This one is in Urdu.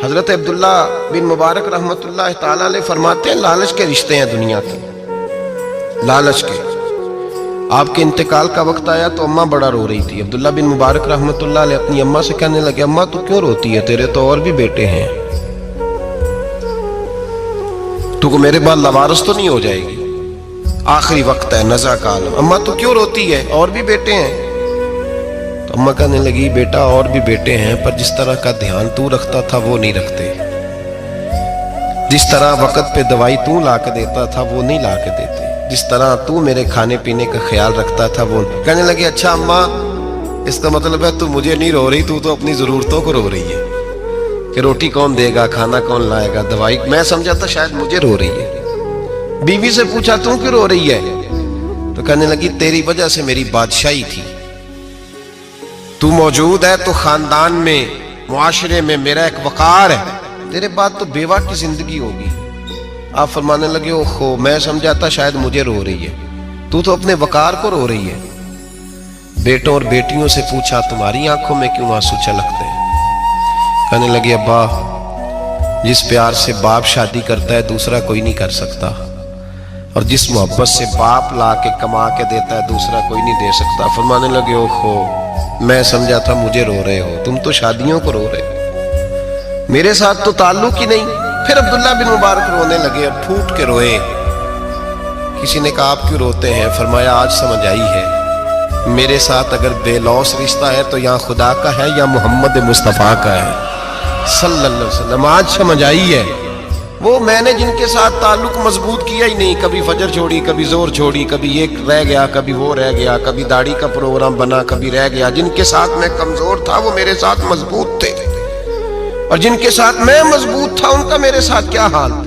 حضرت عبداللہ بن مبارک رحمتہ تعالی علیہ فرماتے ہیں لالچ کے رشتے ہیں دنیا کے، لالچ کے۔ آپ کے انتقال کا وقت آیا تو اماں بڑا رو رہی تھی۔ عبداللہ بن مبارک رحمتہ اللہ علیہ اپنی اماں سے کہنے لگے، اماں تو کیوں روتی ہے؟ تیرے تو اور بھی بیٹے ہیں، تو کو میرے بعد لوارث تو نہیں ہو جائے گی، آخری وقت ہے، نزع کا عالم، اماں تو کیوں روتی ہے؟ اور بھی بیٹے ہیں۔ تو اماں کہنے لگی، بیٹا اور بھی بیٹے ہیں، پر جس طرح کا دھیان تو رکھتا تھا وہ نہیں رکھتے، جس طرح وقت پہ دوائی تو لا کے دیتا تھا وہ نہیں لا کے دیتے، جس طرح تو میرے کھانے پینے کا خیال رکھتا تھا وہ نہیں۔ کہنے لگے، اچھا اماں اس کا مطلب ہے تو مجھے نہیں رو رہی، تو اپنی ضرورتوں کو رو رہی ہے کہ روٹی کون دے گا، کھانا کون لائے گا، دوائی۔ میں سمجھا تھا شاید مجھے رو رہی ہے۔ بیوی سے پوچھا، تو کیوں رو رہی ہے؟ تو کہنے لگی، تیری وجہ سے میری بادشاہی تھی، تو موجود ہے تو خاندان میں، معاشرے میں میرا ایک وقار ہے، تیرے بعد تو بیوہ کی زندگی ہوگی۔ آپ فرمانے لگے، اوہو میں سمجھا تھا شاید مجھے رو رہی ہے، تو اپنے وقار کو رو رہی ہے۔ بیٹوں اور بیٹیوں سے پوچھا، تمہاری آنکھوں میں کیوں آنسو چھلکتے ہیں؟ کہنے لگے، ابا جس پیار سے باپ شادی کرتا ہے دوسرا کوئی نہیں کر سکتا، اور جس محبت سے باپ لا کے کما کے دیتا ہے دوسرا کوئی نہیں دے سکتا۔ فرمانے لگے، اوہو میں سمجھا تھا مجھے رو رہے ہو، تم تو شادیوں کو رو رہے ہو، میرے ساتھ تو تعلق ہی نہیں۔ پھر عبداللہ بن مبارک رونے لگے اور پھوٹ کے روئے۔ کسی نے کہا، آپ کیوں روتے ہیں؟ فرمایا، آج سمجھ آئی ہے، میرے ساتھ اگر بے لوث رشتہ ہے تو یا خدا کا ہے یا محمد مصطفیٰ کا ہے صلی اللہ علیہ وسلم۔ آج سمجھ آئی ہے، وہ میں نے جن کے ساتھ تعلق مضبوط کیا ہی نہیں، کبھی فجر چھوڑی، کبھی زور چھوڑی، کبھی ایک رہ گیا، کبھی وہ رہ گیا، کبھی داڑھی کا پروگرام بنا، کبھی رہ گیا۔ جن کے ساتھ میں کمزور تھا وہ میرے ساتھ مضبوط تھے، اور جن کے ساتھ میں مضبوط تھا ان کا میرے ساتھ کیا حال تھا۔